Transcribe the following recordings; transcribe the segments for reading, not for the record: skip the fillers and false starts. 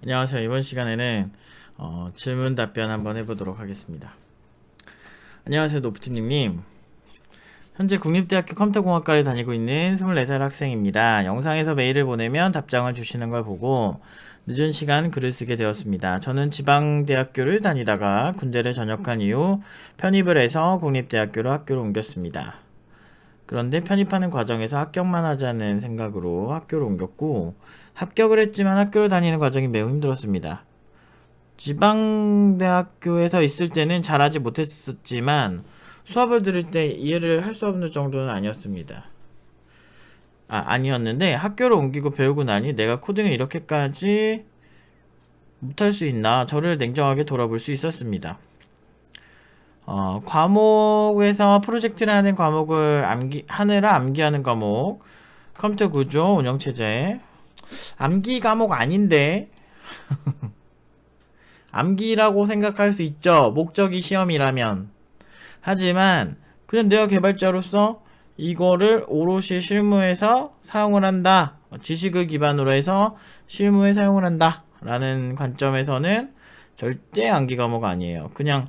안녕하세요. 이번 시간에는 질문 답변 한번 해보도록 하겠습니다. 안녕하세요. 노프트님. 현재 국립대학교 컴퓨터공학과를 다니고 있는 24살 학생입니다. 영상에서 메일을 보내면 답장을 주시는 걸 보고 늦은 시간 글을 쓰게 되었습니다. 저는 지방대학교를 다니다가 군대를 전역한 이후 편입을 해서 국립대학교로 학교를 옮겼습니다. 그런데 편입하는 과정에서 합격만 하자는 생각으로 학교를 옮겼고 합격을 했지만 학교를 다니는 과정이 매우 힘들었습니다. 지방대학교에서 있을 때는 잘하지 못했었지만 수업을 들을 때 이해를 할 수 없는 정도는 아니었는데 학교를 옮기고 배우고 나니 내가 코딩을 이렇게까지 못할 수 있나 저를 냉정하게 돌아볼 수 있었습니다. 과목에서 프로젝트를 하는 과목을 하느라 암기하는 과목, 컴퓨터 구조, 운영체제. 암기 과목 아닌데 암기라고 생각할 수 있죠. 목적이 시험이라면. 하지만 그냥 내가 개발자로서 이거를 오롯이 실무에서 사용을 한다. 지식을 기반으로 해서 실무에 사용을 한다. 라는 관점에서는 절대 암기 과목 아니에요. 그냥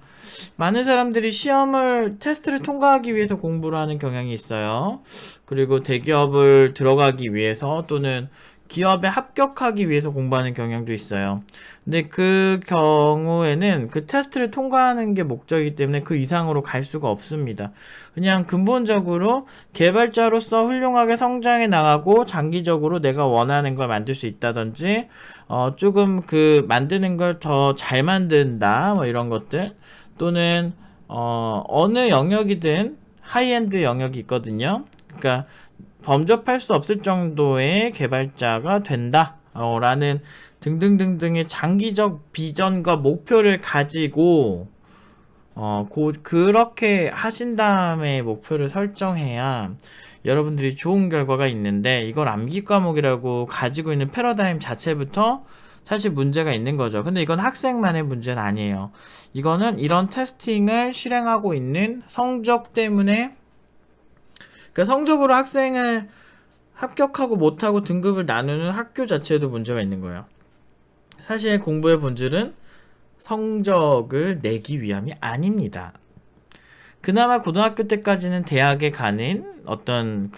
많은 사람들이 시험을 테스트를 통과하기 위해서 공부를 하는 경향이 있어요. 그리고 대기업을 들어가기 위해서 또는 기업에 합격하기 위해서 공부하는 경향도 있어요. 근데 그 경우에는 그 테스트를 통과하는 게 목적이기 때문에 그 이상으로 갈 수가 없습니다. 그냥 근본적으로 개발자로서 훌륭하게 성장해 나가고 장기적으로 내가 원하는 걸 만들 수 있다든지 조금 그 만드는 걸 더 잘 만든다 뭐 이런 것들 또는 어느 영역이든 하이엔드 영역이 있거든요. 그러니까 범접할 수 없을 정도의 개발자가 된다 라는 등등등등의 장기적 비전과 목표를 가지고 그렇게 하신 다음에 목표를 설정해야 여러분들이 좋은 결과가 있는데 이걸 암기 과목이라고 가지고 있는 패러다임 자체부터 사실 문제가 있는 거죠. 근데 이건 학생만의 문제는 아니에요. 이거는 이런 테스팅을 실행하고 있는 성적 때문에 그러니까 성적으로 학생을 합격하고 못하고 등급을 나누는 학교 자체에도 문제가 있는 거예요. 사실 공부의 본질은 성적을 내기 위함이 아닙니다. 그나마 고등학교 때까지는 대학에 가는 어떤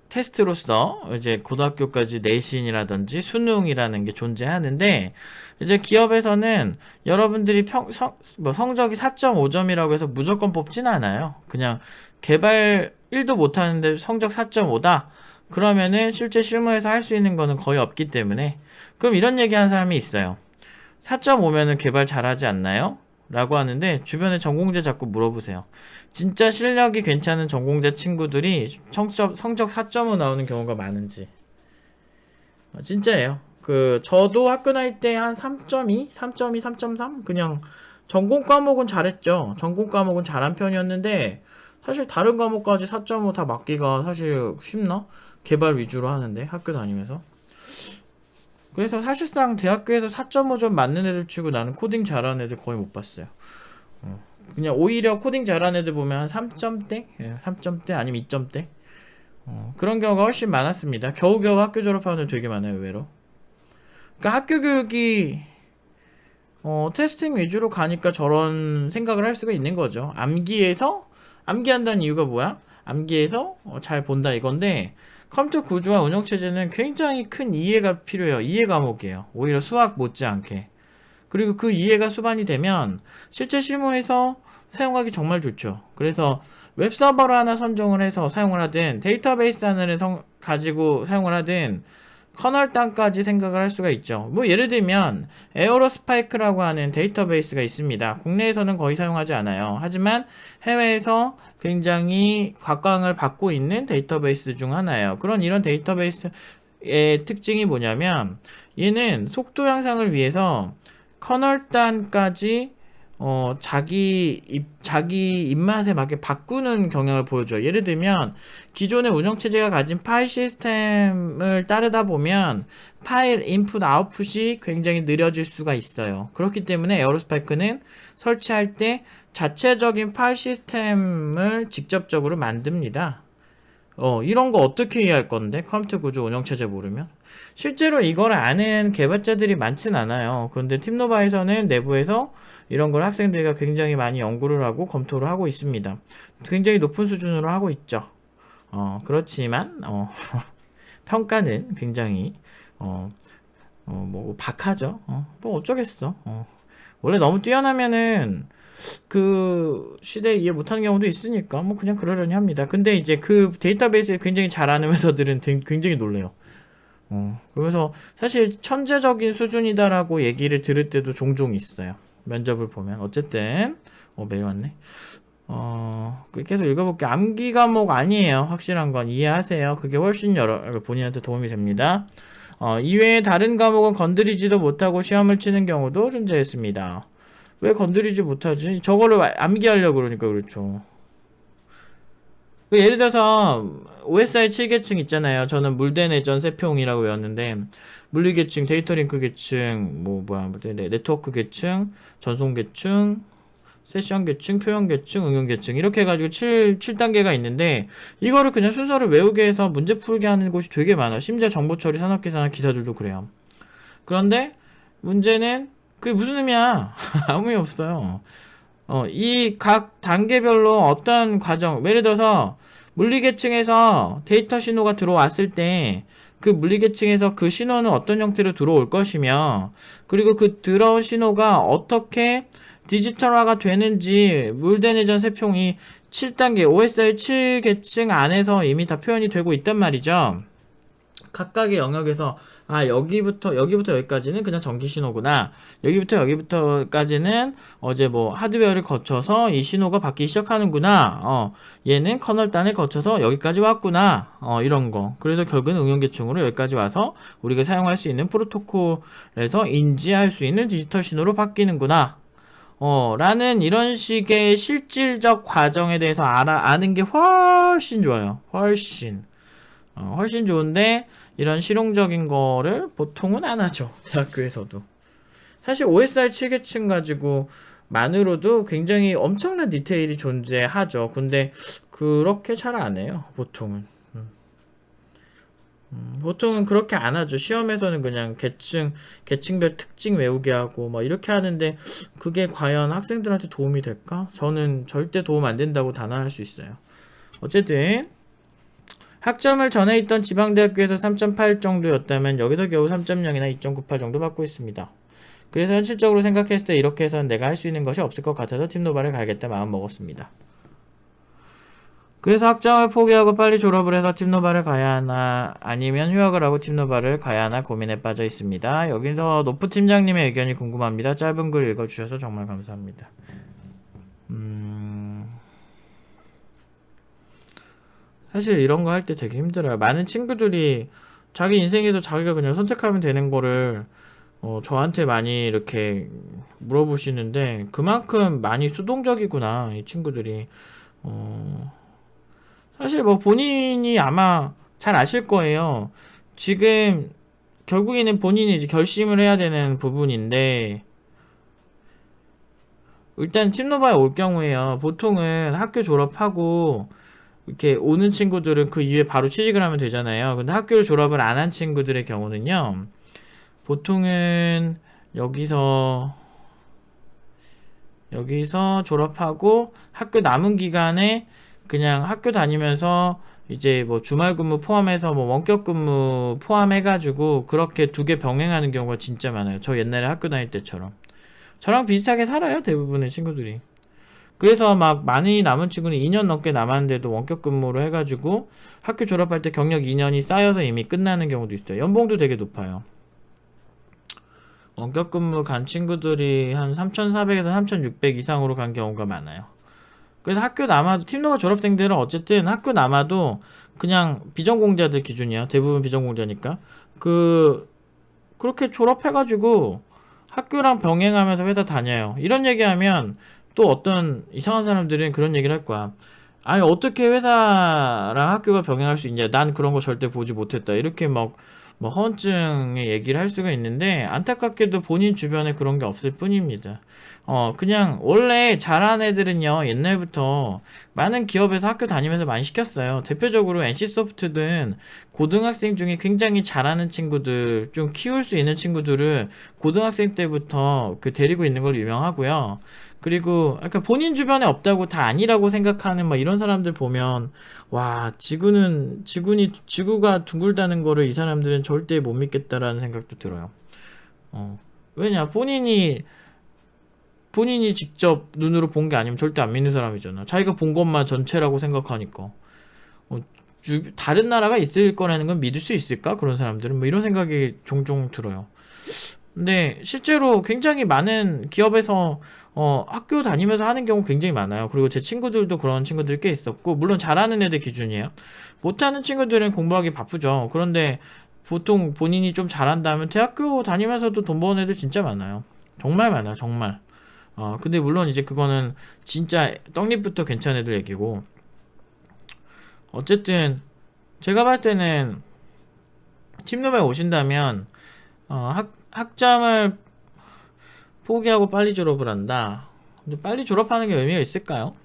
테스트로서 이제 고등학교까지 내신이라든지 수능이라는 게 존재하는데 이제 기업에서는 여러분들이 성적이 4.5점이라고 해서 무조건 뽑진 않아요. 그냥 개발 1도 못하는데 성적 4.5다? 그러면은 실제 실무에서 할 수 있는 거는 거의 없기 때문에 그럼 이런 얘기 하는 사람이 있어요. 4.5면은 개발 잘하지 않나요? 라고 하는데 주변에 전공자 자꾸 물어보세요. 진짜 실력이 괜찮은 전공자 친구들이 성적 4.5 나오는 경우가 많은지. 진짜예요. 저도 학교 다닐 때 한 3.2, 3.2, 3.3? 그냥 전공 과목은 잘했죠. 전공 과목은 잘한 편이었는데 사실 다른 과목까지 4.5 다 맞기가 사실 쉽나? 개발 위주로 하는데 학교 다니면서. 그래서 사실상 대학교에서 4.5점 맞는 애들 치고 나는 코딩 잘하는 애들 거의 못 봤어요. 그냥 오히려 코딩 잘하는 애들 보면 한 3점대? 3점대 아니면 2점대? 그런 경우가 훨씬 많았습니다. 겨우겨우 학교 졸업하는 애들 되게 많아요, 의외로. 그러니까 학교 교육이 테스팅 위주로 가니까 저런 생각을 할 수가 있는 거죠. 암기한다는 이유가 뭐야? 암기해서 잘 본다 이건데 컴퓨터 구조와 운영체제는 굉장히 큰 이해가 필요해요. 이해 과목이에요. 오히려 수학 못지않게. 그리고 그 이해가 수반이 되면 실제 실무에서 사용하기 정말 좋죠. 그래서 웹서버를 하나 선정을 해서 사용을 하든 데이터베이스 하나를 가지고 사용을 하든 커널 단까지 생각을 할 수가 있죠. 뭐 예를 들면 에어로스파이크라고 하는 데이터베이스가 있습니다. 국내에서는 거의 사용하지 않아요. 하지만 해외에서 굉장히 각광을 받고 있는 데이터베이스 중 하나예요. 이런 데이터베이스의 특징이 뭐냐면 얘는 속도 향상을 위해서 커널 단까지 자기 입맛에 맞게 바꾸는 경향을 보여줘요. 예를 들면 기존의 운영체제가 가진 파일 시스템을 따르다 보면 파일 인풋 아웃풋이 굉장히 느려질 수가 있어요. 그렇기 때문에 에어로스파이크는 설치할 때 자체적인 파일 시스템을 직접적으로 만듭니다. 이런 거 어떻게 이해할 건데? 컴퓨터 구조 운영체제 모르면? 실제로 이걸 아는 개발자들이 많진 않아요. 그런데 팀노바에서는 내부에서 이런 걸 학생들과 굉장히 많이 연구를 하고 검토를 하고 있습니다. 굉장히 높은 수준으로 하고 있죠. 그렇지만, 평가는 굉장히, 뭐, 박하죠. 뭐 어쩌겠어. 원래 너무 뛰어나면은, 그 시대에 이해 못하는 경우도 있으니까 뭐 그냥 그러려니 합니다. 근데 이제 그 데이터베이스를 굉장히 잘 아는 회사들은 굉장히 놀래요. 그러면서 사실 천재적인 수준이다라고 얘기를 들을 때도 종종 있어요. 면접을 보면. 어쨌든 메일 왔네. 계속 읽어볼게. 암기 과목 아니에요. 확실한 건 이해하세요. 그게 훨씬 본인한테 도움이 됩니다. 이외에 다른 과목은 건드리지도 못하고 시험을 치는 경우도 존재했습니다. 왜 건드리지 못하지? 저거를 암기하려고 그러니까 그렇죠. 예를 들어서 OSI 7계층 있잖아요. 저는 물대내전 세평이라고 외웠는데 물리계층, 데이터링크 계층, 네트워크 계층, 전송 계층, 세션 계층, 표현 계층, 응용 계층 이렇게 해가지고 7단계가 있는데 이거를 그냥 순서를 외우게 해서 문제 풀게 하는 곳이 되게 많아. 심지어 정보처리, 산업계산학 기사들도 그래요. 그런데 문제는 그게 무슨 의미야? 아무 의미 없어요. 이 각 단계별로 어떤 과정, 예를 들어서 물리계층에서 데이터 신호가 들어왔을 때 그 물리계층에서 그 신호는 어떤 형태로 들어올 것이며 그리고 그 들어온 신호가 어떻게 디지털화가 되는지 물대내전 세평이 7단계 OSI 7계층 안에서 이미 다 표현이 되고 있단 말이죠. 각각의 영역에서 여기부터 여기까지는 그냥 전기 신호구나. 여기부터 여기부터까지는 하드웨어를 거쳐서 이 신호가 받기 시작하는구나. 얘는 커널단을 거쳐서 여기까지 왔구나. 이런 거. 그래서 결국은 응용계층으로 여기까지 와서 우리가 사용할 수 있는 프로토콜에서 인지할 수 있는 디지털 신호로 바뀌는구나. 라는 이런 식의 실질적 과정에 대해서 아는 게 훨씬 좋아요. 훨씬 좋은데 이런 실용적인 거를 보통은 안 하죠. 대학교에서도. 사실 OSR 7계층 가지고 만으로도 굉장히 엄청난 디테일이 존재하죠. 근데 그렇게 잘 안 해요. 보통은. 보통은 그렇게 안 하죠. 시험에서는 그냥 계층별 특징 외우게 하고 이렇게 하는데 그게 과연 학생들한테 도움이 될까? 저는 절대 도움 안 된다고 단언할 수 있어요. 어쨌든 학점을 전에 있던 지방대학교에서 3.8 정도였다면 여기서 겨우 3.0이나 2.98 정도 받고 있습니다. 그래서 현실적으로 생각했을 때 이렇게 해서는 내가 할 수 있는 것이 없을 것 같아서 팀노바를 가야겠다 마음 먹었습니다. 그래서 학점을 포기하고 빨리 졸업을 해서 팀노바를 가야 하나 아니면 휴학을 하고 팀노바를 가야 하나 고민에 빠져 있습니다. 여기서 노프 팀장님의 의견이 궁금합니다. 짧은 글 읽어주셔서 정말 감사합니다. 사실 이런 거 할 때 되게 힘들어요. 많은 친구들이 자기 인생에서 자기가 그냥 선택하면 되는 거를 저한테 많이 이렇게 물어보시는데 그만큼 많이 수동적이구나 이 친구들이. 사실 본인이 아마 잘 아실 거예요. 지금 결국에는 본인이 이제 결심을 해야 되는 부분인데 일단 팀노바에 올 경우에요. 보통은 학교 졸업하고 이렇게 오는 친구들은 그 이후에 바로 취직을 하면 되잖아요. 근데 학교를 졸업을 안 한 친구들의 경우는요. 보통은 여기서 졸업하고 학교 남은 기간에 그냥 학교 다니면서 이제 주말 근무 포함해서 원격 근무 포함해가지고 그렇게 두 개 병행하는 경우가 진짜 많아요. 저 옛날에 학교 다닐 때처럼. 저랑 비슷하게 살아요. 대부분의 친구들이. 그래서 많이 남은 친구는 2년 넘게 남았는데도 원격 근무를 해가지고 학교 졸업할 때 경력 2년이 쌓여서 이미 끝나는 경우도 있어요. 연봉도 되게 높아요. 원격 근무 간 친구들이 한 3,400에서 3,600 이상으로 간 경우가 많아요. 그래서 학교 남아도 팀노바 졸업생들은 어쨌든 학교 남아도 그냥 비전공자들 기준이야. 대부분 비전공자니까. 그렇게 졸업해가지고 학교랑 병행하면서 회사 다녀요. 이런 얘기하면 또 어떤 이상한 사람들은 그런 얘기를 할 거야. 아니 어떻게 회사랑 학교가 병행할 수 있냐. 난 그런 거 절대 보지 못했다. 이렇게 허언증의 얘기를 할 수가 있는데 안타깝게도 본인 주변에 그런 게 없을 뿐입니다. 그냥 원래 잘하는 애들은요, 옛날부터 많은 기업에서 학교 다니면서 많이 시켰어요. 대표적으로 NC소프트는 고등학생 중에 굉장히 잘하는 친구들, 좀 키울 수 있는 친구들을 고등학생 때부터 그 데리고 있는 걸로 유명하고요. 그리고 그러니까 본인 주변에 없다고 다 아니라고 생각하는 막 이런 사람들 보면, 와, 지구가 둥글다는 거를 이 사람들은 절대 못 믿겠다라는 생각도 들어요. 왜냐, 본인이 직접 눈으로 본 게 아니면 절대 안 믿는 사람이잖아. 자기가 본 것만 전체라고 생각하니까. 다른 나라가 있을 거라는 건 믿을 수 있을까? 그런 사람들은 뭐 이런 생각이 종종 들어요. 근데 실제로 굉장히 많은 기업에서 학교 다니면서 하는 경우 굉장히 많아요. 그리고 제 친구들도 그런 친구들 꽤 있었고, 물론 잘하는 애들 기준이에요. 못하는 친구들은 공부하기 바쁘죠. 그런데 보통 본인이 좀 잘한다면 대학교 다니면서도 돈 버는 애들 진짜 많아요. 정말 많아요, 정말. 근데 물론 이제 그거는 진짜 떡잎부터 괜찮은 애들 얘기고, 어쨌든 제가 봤을 때는 팀룸에 오신다면 학점을 포기하고 빨리 졸업을 한다. 근데 빨리 졸업하는 게 의미가 있을까요?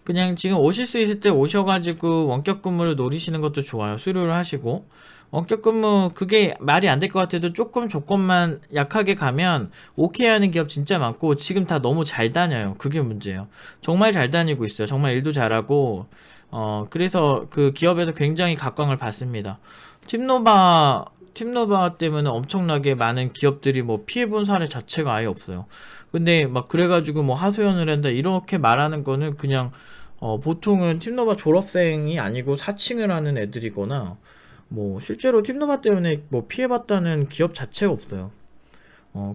그냥 지금 오실 수 있을 때 오셔가지고 원격 근무를 노리시는 것도 좋아요. 수료를 하시고. 원격 근무 그게 말이 안 될 것 같아도 조금 조건만 약하게 가면 오케이 하는 기업 진짜 많고, 지금 다 너무 잘 다녀요. 그게 문제예요. 정말 잘 다니고 있어요. 정말 일도 잘하고, 그래서 그 기업에서 굉장히 각광을 받습니다. 팀노바 때문에 엄청나게 많은 기업들이 뭐 피해본 사례 자체가 아예 없어요. 근데 막 그래가지고 뭐 하소연을 한다 이렇게 말하는 거는 그냥 보통은 팀노바 졸업생이 아니고 사칭을 하는 애들이거나, 뭐 실제로 팀노바 때문에 뭐 피해봤다는 기업 자체가 없어요.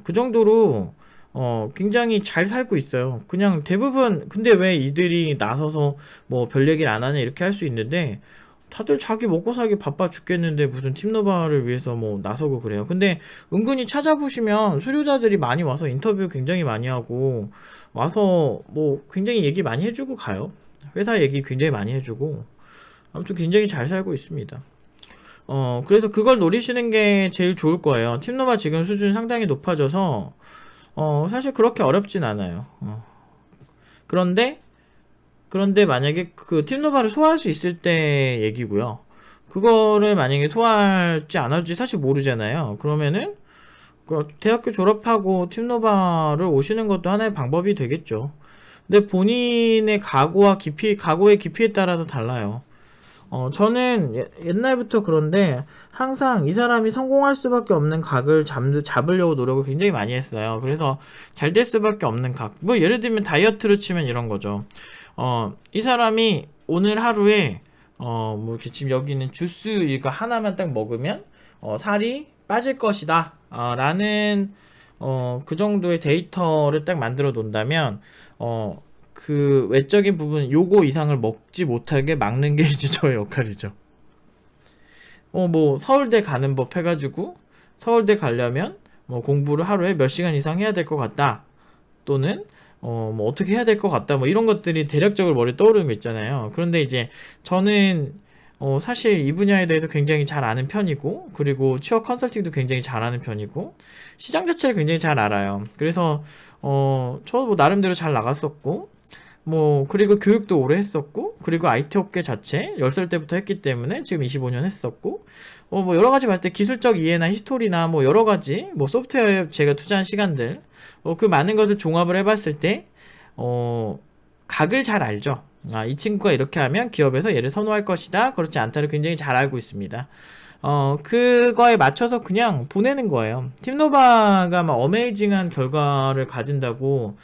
그 정도로 굉장히 잘 살고 있어요. 그냥 대부분. 근데 왜 이들이 나서서 뭐 별 얘기를 안 하냐 이렇게 할 수 있는데, 다들 자기 먹고 살기 바빠 죽겠는데 무슨 팀노바를 위해서 뭐 나서고 그래요. 근데 은근히 찾아보시면 수료자들이 많이 와서 인터뷰 굉장히 많이 하고, 와서 뭐 굉장히 얘기 많이 해주고 가요. 회사 얘기 굉장히 많이 해주고, 아무튼 굉장히 잘 살고 있습니다. 그래서 그걸 노리시는 게 제일 좋을 거예요. 팀노바 지금 수준이 상당히 높아져서 사실 그렇게 어렵진 않아요. 그런데 만약에 그 팀노바를 소화할 수 있을 때 얘기고요. 그거를 만약에 소화할지 안 할지 사실 모르잖아요. 그러면은 그 대학교 졸업하고 팀노바를 오시는 것도 하나의 방법이 되겠죠. 근데 본인의 각오의 깊이에 따라서 달라요. 저는 옛날부터 그런데 항상 이 사람이 성공할 수밖에 없는 각을 잡으려고 노력을 굉장히 많이 했어요. 그래서 잘 될 수밖에 없는 각. 뭐 예를 들면 다이어트로 치면 이런 거죠. 이 사람이 오늘 하루에 뭐 이렇게 지금 여기 있는 주스 이거 하나만 딱 먹으면 살이 빠질 것이다. 라는 그 정도의 데이터를 딱 만들어 놓는다면 그 외적인 부분 요거 이상을 먹지 못하게 막는 게 이제 저의 역할이죠. 뭐 서울대 가는 법 해가지고 서울대 가려면 뭐 공부를 하루에 몇 시간 이상 해야 될 것 같다, 또는 뭐 어떻게 해야 될 것 같다, 뭐 이런 것들이 대략적으로 머리에 떠오르는 거 있잖아요. 그런데 이제 저는 사실 이 분야에 대해서 굉장히 잘 아는 편이고, 그리고 취업 컨설팅도 굉장히 잘하는 편이고, 시장 자체를 굉장히 잘 알아요. 그래서 저도 뭐 나름대로 잘 나갔었고, 뭐 그리고 교육도 오래 했었고, 그리고 IT 업계 자체 10살 때부터 했기 때문에 지금 25년 했었고, 뭐 여러 가지 봤을 때 기술적 이해나 히스토리나 뭐 여러 가지 뭐 소프트웨어에 제가 투자한 시간들, 그 많은 것을 종합을 해봤을 때 각을 잘 알죠. 이 친구가 이렇게 하면 기업에서 얘를 선호할 것이다, 그렇지 않다를 굉장히 잘 알고 있습니다. 그거에 맞춰서 그냥 보내는 거예요. 팀노바가 막 어메이징한 결과를 가진다고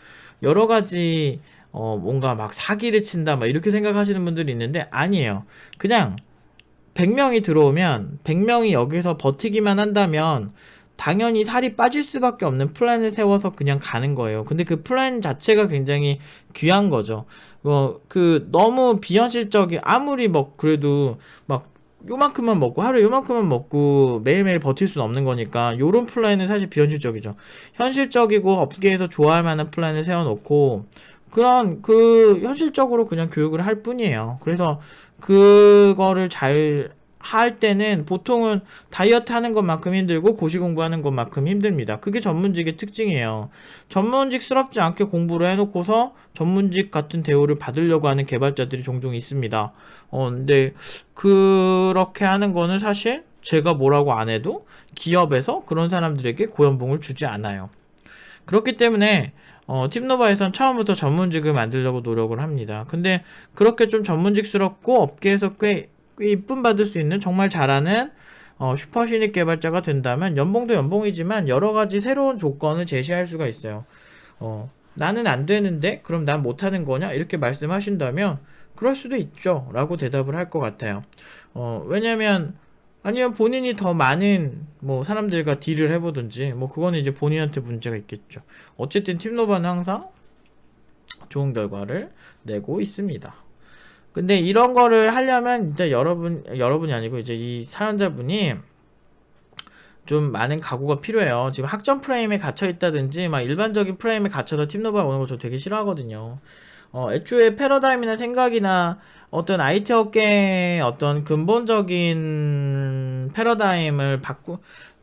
여러 가지 뭔가 막 사기를 친다 막 이렇게 생각하시는 분들이 있는데, 아니에요. 그냥 100명이 들어오면 100명이 여기서 버티기만 한다면 당연히 살이 빠질 수밖에 없는 플랜을 세워서 그냥 가는 거예요. 근데 그 플랜 자체가 굉장히 귀한 거죠. 그 너무 비현실적인, 아무리 뭐 그래도 막 요만큼만 먹고 하루에 요만큼만 먹고 매일매일 버틸 수는 없는 거니까 요런 플랜은 사실 비현실적이죠. 현실적이고 업계에서 좋아할 만한 플랜을 세워놓고 그런 현실적으로 그냥 교육을 할 뿐이에요. 그래서 그거를 잘 할 때는 보통은 다이어트 하는 것만큼 힘들고 고시 공부하는 것만큼 힘듭니다. 그게 전문직의 특징이에요. 전문직스럽지 않게 공부를 해놓고서 전문직 같은 대우를 받으려고 하는 개발자들이 종종 있습니다. 근데 그렇게 하는 거는 사실 제가 뭐라고 안 해도 기업에서 그런 사람들에게 고연봉을 주지 않아요. 그렇기 때문에 팁노바에선 처음부터 전문직을 만들려고 노력을 합니다. 근데 그렇게 좀 전문직스럽고 업계에서 꽤 이쁨 받을 수 있는 정말 잘하는 슈퍼 신입 개발자가 된다면 연봉도 연봉이지만 여러 가지 새로운 조건을 제시할 수가 있어요. 나는 안 되는데 그럼 난 못하는 거냐? 이렇게 말씀하신다면 그럴 수도 있죠. 라고 대답을 할 것 같아요. 왜냐면 아니면 본인이 더 많은 뭐 사람들과 딜을 해보든지 뭐 그거는 이제 본인한테 문제가 있겠죠. 어쨌든 팁노바는 항상 좋은 결과를 내고 있습니다. 근데 이런 거를 하려면 이제 여러분이 아니고 이제 이 사연자분이 좀 많은 각오가 필요해요. 지금 학점 프레임에 갇혀 있다든지 막 일반적인 프레임에 갇혀서 팁노바에 오는 거 저 되게 싫어하거든요. 애초에 패러다임이나 생각이나 어떤 IT 업계의 어떤 근본적인 패러다임을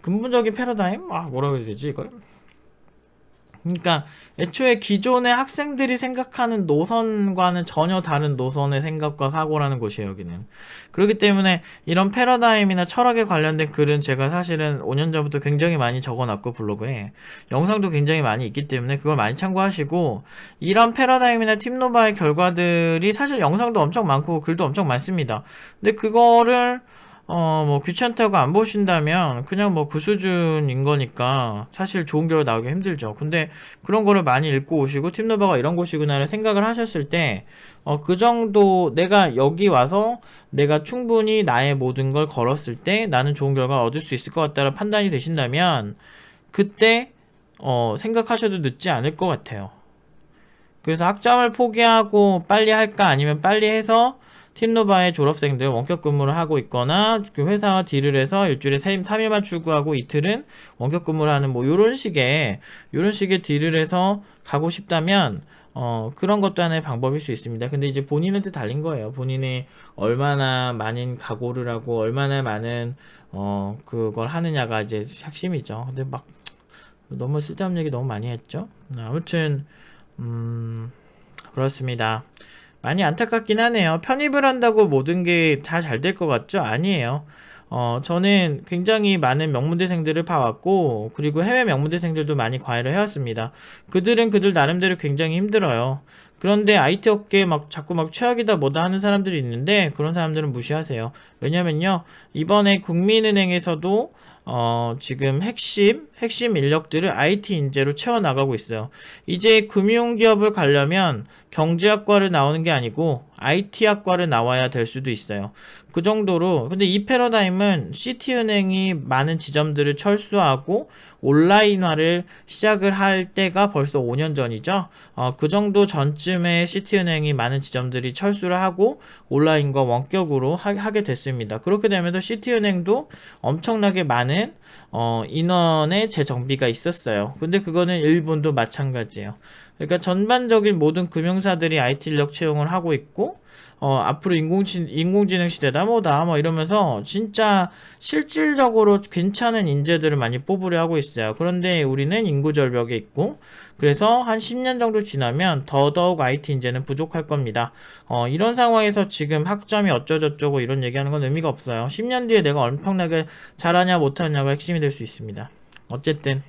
근본적인 패러다임? 뭐라고 해야 되지 이걸? 그러니까 애초에 기존의 학생들이 생각하는 노선과는 전혀 다른 노선의 생각과 사고라는 곳이에요, 여기는. 그렇기 때문에 이런 패러다임이나 철학에 관련된 글은 제가 사실은 5년 전부터 굉장히 많이 적어놨고 블로그에 영상도 굉장히 많이 있기 때문에 그걸 많이 참고하시고, 이런 패러다임이나 팁노바의 결과들이 사실 영상도 엄청 많고 글도 엄청 많습니다. 근데 그거를 뭐 귀찮다고 안 보신다면 그냥 뭐 그 수준인 거니까 사실 좋은 결과 나오기 힘들죠. 근데 그런 거를 많이 읽고 오시고 팁노바가 이런 곳이구나를 생각을 하셨을 때 그 정도 내가 여기 와서 내가 충분히 나의 모든 걸 걸었을 때 나는 좋은 결과 얻을 수 있을 것 같다는 판단이 되신다면 그때 생각하셔도 늦지 않을 것 같아요. 그래서 학점을 포기하고 빨리 할까 아니면 빨리 해서 팁노바의 졸업생들 원격 근무를 하고 있거나 그 회사와 딜을 해서 일주일에 3일만 출근하고 이틀은 원격 근무를 하는 뭐 요런 식의 딜을 해서 가고 싶다면 그런 것도 하나의 방법일 수 있습니다. 근데 이제 본인한테 달린 거예요. 본인이 얼마나 많은 각오를 하고 얼마나 많은 그걸 하느냐가 이제 핵심이죠. 근데 막 너무 쓸데없는 얘기 너무 많이 했죠. 아무튼 그렇습니다. 많이 안타깝긴 하네요. 편입을 한다고 모든 게 다 잘 될 것 같죠? 아니에요. 저는 굉장히 많은 명문대생들을 봐왔고, 그리고 해외 명문대생들도 많이 과외를 해왔습니다. 그들은 그들 나름대로 굉장히 힘들어요. 그런데 IT 업계에 자꾸 최악이다 뭐다 하는 사람들이 있는데, 그런 사람들은 무시하세요. 왜냐면요, 이번에 국민은행에서도 지금 핵심 인력들을 IT 인재로 채워나가고 있어요. 이제 금융기업을 가려면 경제학과를 나오는 게 아니고 IT학과를 나와야 될 수도 있어요. 그 정도로. 근데 이 패러다임은 시티은행이 많은 지점들을 철수하고 온라인화를 시작을 할 때가 벌써 5년 전이죠. 그 정도 전쯤에 시티은행이 많은 지점들이 철수를 하고 온라인과 원격으로 하게 됐습니다. 그렇게 되면서 시티은행도 엄청나게 많은 인원의 재정비가 있었어요. 근데 그거는 일본도 마찬가지예요. 그러니까 전반적인 모든 금융사들이 IT 인력 채용을 하고 있고 앞으로 인공지능 시대다 뭐다 이러면서 진짜 실질적으로 괜찮은 인재들을 많이 뽑으려 하고 있어요. 그런데 우리는 인구 절벽에 있고 그래서 한 10년 정도 지나면 더더욱 IT 인재는 부족할 겁니다. 이런 상황에서 지금 학점이 어쩌저쩌고 이런 얘기하는 건 의미가 없어요. 10년 뒤에 내가 엄청나게 잘하냐 못하냐가 핵심이 될 수 있습니다. 어쨌든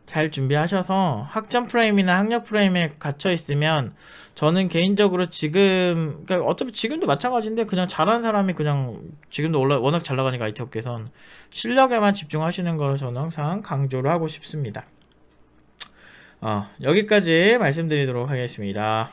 잘 준비하셔서 학점 프레임이나 학력 프레임에 갇혀 있으면 저는 개인적으로 그러니까 어차피 지금도 마찬가지인데 그냥 잘하는 사람이 그냥 지금도 워낙 잘 나가니까 IT 업계선 실력에만 집중하시는 걸 저는 항상 강조를 하고 싶습니다. 여기까지 말씀드리도록 하겠습니다.